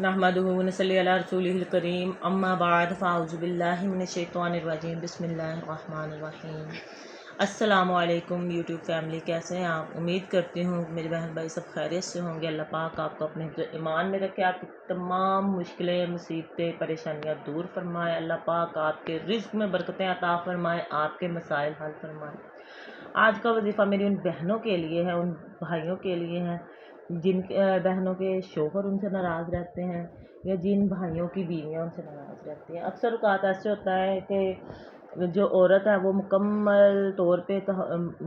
नहमदुहु व नसल्ली अला रसूलिहिल करीम अम्मा बाद फ़अऊज़ु बिल्लाहि मिनश शैतानिर रजीम बिस्मिल्लाहिर रहमानिर रहीम। अस्सलामु अलैकुम यूट्यूब फैमिली, कैसे हैं आप? उम्मीद करती हूँ मेरे बहन भाई सब खैरियत से होंगे। अल्लाह पाक आपको अपने ईमान में रखे, आपकी तमाम मुश्किलें, मुसीबतें, परेशानियाँ दूर फरमाए। अल्लाह पाक आपके रिज़्क़ में बरकतें अता फरमाए, आपके मसाइल हल फरमाए। आज का वजीफ़ा मेरी उन बहनों के लिए है, उन भाइयों के लिए है जिन बहनों के शोहर उनसे नाराज़ रहते हैं या जिन भाइयों की बीवियाँ उनसे नाराज़ रहती हैं। अक्सर औक़ात ऐसे होता है कि जो औरत है वो मुकम्मल तौर पे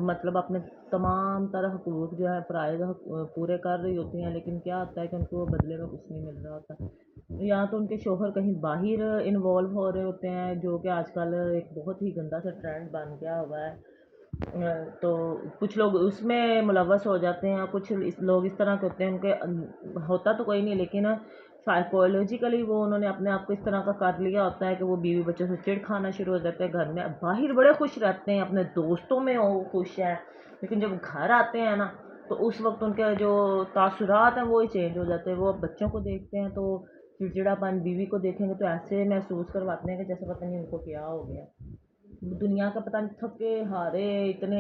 मतलब अपने तमाम तरह हुकूक जो है फ़राइज़ पूरे कर रही होती हैं, लेकिन क्या होता है कि उनको बदले में कुछ नहीं मिल रहा होता। या तो उनके शोहर कहीं बाहर इन्वॉल्व हो रहे होते हैं, जो कि आजकल एक बहुत ही गंदा सा ट्रेंड बन गया हुआ है। तो कुछ लोग उसमें मुलव्वस हो जाते हैं, कुछ लोग इस तरह के होते हैं, उनके होता तो कोई नहीं लेकिन साइकोलॉजिकली वो उन्होंने अपने आप को इस तरह का कर लिया होता है कि वो बीवी बच्चों से चिढ़ खाना शुरू हो जाते हैं। घर में बाहर बड़े खुश रहते हैं, अपने दोस्तों में वो खुश हैं, लेकिन जब घर आते हैं ना तो उस वक्त उनके जो तासुरात हैं वो ही चेंज हो जाते हैं। वो बच्चों को देखते हैं तो चिड़चिड़ापन, बीवी को देखेंगे तो ऐसे महसूस करवाते हैं कि जैसे पता नहीं उनको क्या हो गया। दुनिया का पता नहीं थके हारे इतने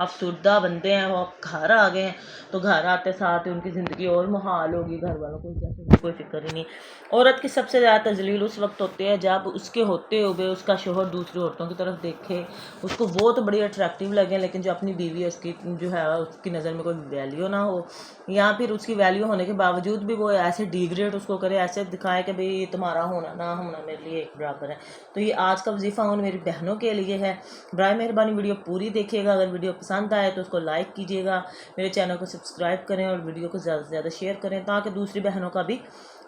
अफसुर्दा बंदे हैं, वो घर आ गए हैं तो घर आते साथ उनकी ज़िंदगी और मुहाल होगी। घर वालों को जैसे कोई फिक्र ही नहीं। औरत की सबसे ज़्यादा तजलील उस वक्त होती है जब उसके होते हुए उसका शोहर दूसरी औरतों की तरफ देखे, उसको वो तो बड़ी अट्रैक्टिव लगे, लेकिन जो अपनी बीवी है उसकी जो है उसकी नज़र में कोई वैल्यू ना हो, या फिर उसकी वैल्यू होने के बावजूद भी वो ऐसे डिग्रेड उसको करे, ऐसे दिखाए कि भाई ये तुम्हारा होना ना होना मेरे लिए एक बराबर है। तो ये आज का वजीफ़ा उन मेरी बहनों के लिए है। बराए मेहरबानी वीडियो पूरी देखिएगा। अगर वीडियो पसंद आए तो उसको लाइक कीजिएगा, मेरे चैनल को सब्सक्राइब करें और वीडियो को ज़्यादा से ज़्यादा शेयर करें ताकि दूसरी बहनों का भी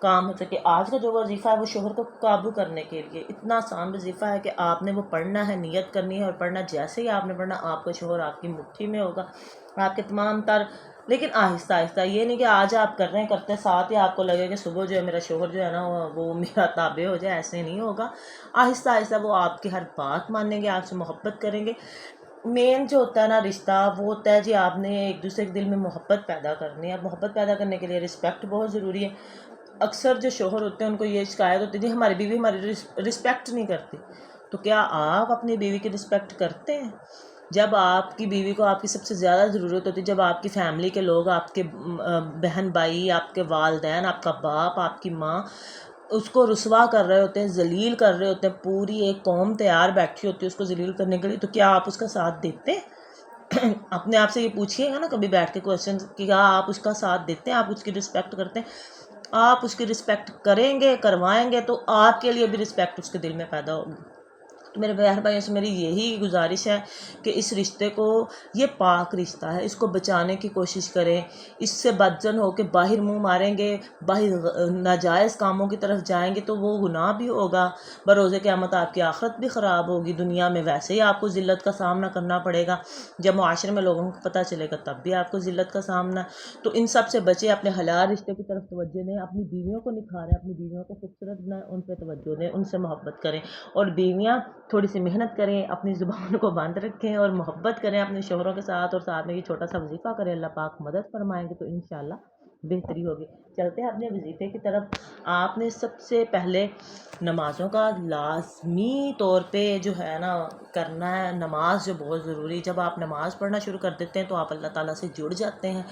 काम हो सके। आज का जो वजीफ़ा है वो शोहर को काबू करने के लिए इतना आसान वजीफ़ा है कि आपने वो पढ़ना है, नियत करनी है और पढ़ना। जैसे ही आपने पढ़ना आपका शोहर आपकी मुट्ठी में होगा, आपके तमाम तर, लेकिन आहिस्ता आहिस्ता। ये नहीं कि आज आप कर रहे हैं, करते साथ ही आपको लगे कि सुबह जो है मेरा शोहर जो है ना वो मेरा ताबे हो जाए, ऐसे नहीं होगा। आहिस्ता आहिस्ता वो आपकी हर बात मानेंगे, आपसे मोहब्बत करेंगे। मेन जो होता है ना रिश्ता, वो होता है जी आपने एक दूसरे के दिल में मोहब्बत पैदा करनी है। मोहब्बत पैदा करने के लिए रिस्पेक्ट बहुत ज़रूरी है। अक्सर जो शोहर होते हैं उनको ये शिकायत होती है जी हमारी बीवी हमारी रिस्पेक्ट नहीं करती। तो क्या आप अपनी बीवी की रिस्पेक्ट करते हैं? जब आपकी बीवी को आपकी सबसे ज़्यादा ज़रूरत होती है, जब आपकी फैमिली के लोग, आपके बहन भाई, आपके वालदैन, आपका बाप, आपकी माँ उसको रुसवा कर रहे होते हैं, जलील कर रहे होते हैं, पूरी एक कौम तैयार बैठी होती है उसको जलील करने के लिए, तो क्या आप उसका साथ देते हैं? अपने आप से ये पूछिएगा ना कभी बैठ के क्वेश्चन कि क्या आप उसका साथ देते हैं, आप उसकी रिस्पेक्ट करते हैं? आप उसकी रिस्पेक्ट करेंगे, करवाएंगे तो आपके लिए भी रिस्पेक्ट उसके दिल में पैदा होगी। तो मेरे बहन भाइयों से मेरी यही गुजारिश है कि इस रिश्ते को, ये पाक रिश्ता है, इसको बचाने की कोशिश करें। इससे बदजन हो के बाहर मुंह मारेंगे, बाहर नाजायज़ कामों की तरफ जाएंगे तो वो गुनाह भी होगा। बरोज़े क़यामत आपकी आखिरत भी ख़राब होगी। दुनिया में वैसे ही आपको ज़िल्लत का सामना करना पड़ेगा, जब मुआशरे में लोगों को पता चलेगा तब भी आपको ज़िल्लत का सामना। तो इन सब से बचे, अपने हलाल रिश्ते की तरफ तवज्जो दें, अपनी बीवियों को निखारें, अपनी बीवियों को खूबसूरत बनाएं, उन पर तवज्जो दें, उनसे मोहब्बत करें। और बीवियाँ थोड़ी सी मेहनत करें, अपनी ज़ुबान को बंद रखें और मोहब्बत करें अपने शोहरों के साथ, और साथ में ये छोटा सा वजीफ़ा करें। अल्लाह पाक मदद फरमाएंगे तो इंशाल्लाह बेहतरी होगी। चलते हैं अपने वजीफ़े की तरफ। आपने सबसे पहले नमाज़ों का लाजमी तौर पे जो है ना करना है, नमाज जो बहुत ज़रूरी। जब आप नमाज़ पढ़ना शुरू कर देते हैं तो आप अल्लाह ताला से जुड़ जाते हैं।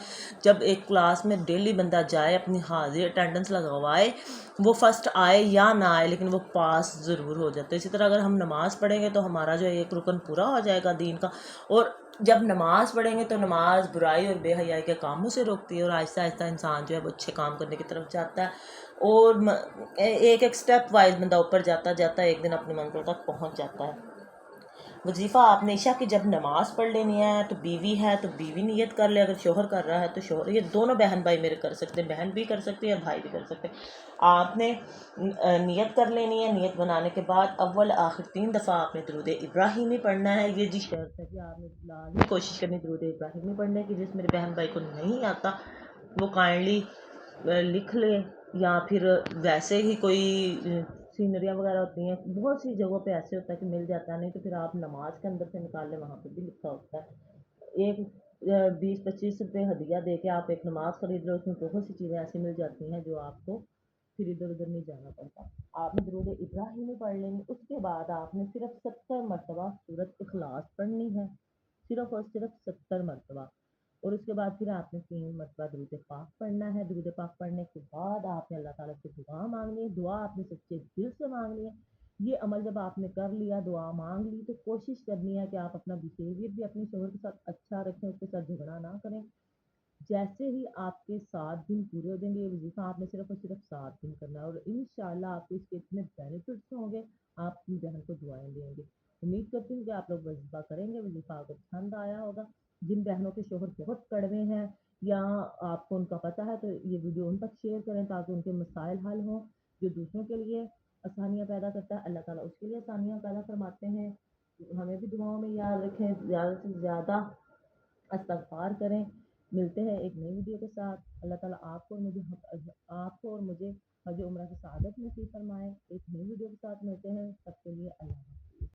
जब एक क्लास में डेली बंदा जाए, अपनी हाजिर अटेंडेंस लगवाए, वो फ़र्स्ट आए या ना आए लेकिन वो पास ज़रूर हो जाता है। इसी तरह अगर हम नमाज़ पढ़ेंगे तो हमारा जो एक रुकन पूरा हो जाएगा दीन का। और जब नमाज़ पढ़ेंगे तो नमाज बुराई और बेहयाई के कामों से रोकती है, और आहिस्ता आहिस्ता इंसान जो है वो अच्छे काम करने की तरफ जाता है, और एक एक स्टेप वाइज बंदा ऊपर जाता जाता एक दिन अपनी मंजिल तक पहुंच जाता है। वजीफ़ा आपने इशा की जब नमाज़ पढ़ लेनी है तो बीवी है तो बीवी नियत कर ले, अगर शोहर कर रहा है तो शोहर। ये दोनों बहन भाई मेरे कर सकते हैं, बहन भी कर सकती है और भाई भी कर सकते हैं। आपने नियत कर लेनी है। नियत बनाने के बाद अव्वल आखिर 3 दफ़ा आपने दरूद इब्राहिमी पढ़ना है। ये जी शर्त है कि आपने लाज़मी कोशिश करनी दरूद इब्राहिमी पढ़ने की। जिस मेरे बहन भाई को नहीं आता वो काइंडली लिख ले, या फिर वैसे ही कोई सीनरियाँ वगैरह होती हैं, बहुत सी जगहों पे ऐसे होता है कि मिल जाता है, नहीं तो फिर आप नमाज के अंदर से निकाल लें, वहाँ पे भी लिखा होता है। एक 20-25 रुपये हदिया दे के आप एक नमाज खरीद लो, उसमें बहुत सी चीज़ें ऐसी मिल जाती हैं जो आपको پھر ادھر ادھر نہیں جانا پڑتا۔ آپ نے درود ابراہیمی پڑھ لیں گے، اس کے بعد آپ نے صرف 70 مرتبہ سورۃ اخلاص پڑھنی ہے، صرف اور صرف 70 مرتبہ۔ اور اس کے بعد پھر آپ نے 3 مرتبہ درود پاک پڑھنا ہے۔ درود پاک پڑھنے کے بعد آپ نے اللہ تعالیٰ سے دعا مانگنی ہے، دعا آپ نے سچے دل سے مانگنی ہے۔ یہ عمل جب آپ نے کر لیا، دعا مانگ لی، تو کوشش کرنی ہے کہ آپ اپنا بیہیویئر بھی اپنے شوہر کے ساتھ اچھا رکھیں، اس کے ساتھ جھگڑا نہ کریں۔ جیسے ہی آپ کے 7 دن پورے ہو جائیں گے، یہ وظیفہ آپ نے صرف اور صرف 7 دن کرنا ہے، اور انشاءاللہ آپ کو اس کے اتنے بینیفٹس ہوں گے، آپ اپنی بہن کو دعائیں دیں گے۔ امید کرتی ہوں کہ آپ لوگ وظیفہ کریں گے، وظیفہ آپ کو پسند آیا ہوگا۔ جن بہنوں کے شوہر بہت کڑوے ہیں یا آپ کو ان کا پتہ ہے، تو یہ ویڈیو ان تک شیئر کریں تاکہ ان کے مسائل حل ہوں۔ جو دوسروں کے لیے آسانیاں پیدا کرتا ہے، اللہ تعالیٰ اس کے لیے آسانیاں پیدا فرماتے ہیں۔ ہمیں بھی دعاؤں میں یاد رکھیں، زیادہ سے زیادہ استغفار کریں۔ ملتے ہیں ایک نئی ویڈیو کے ساتھ۔ اللہ تعالیٰ آپ کو اور مجھے حج عمرہ کی سعادت نصیب فرمائے۔ ایک نئی ویڈیو کے ساتھ ملتے ہیں، تب کے لیے اللہ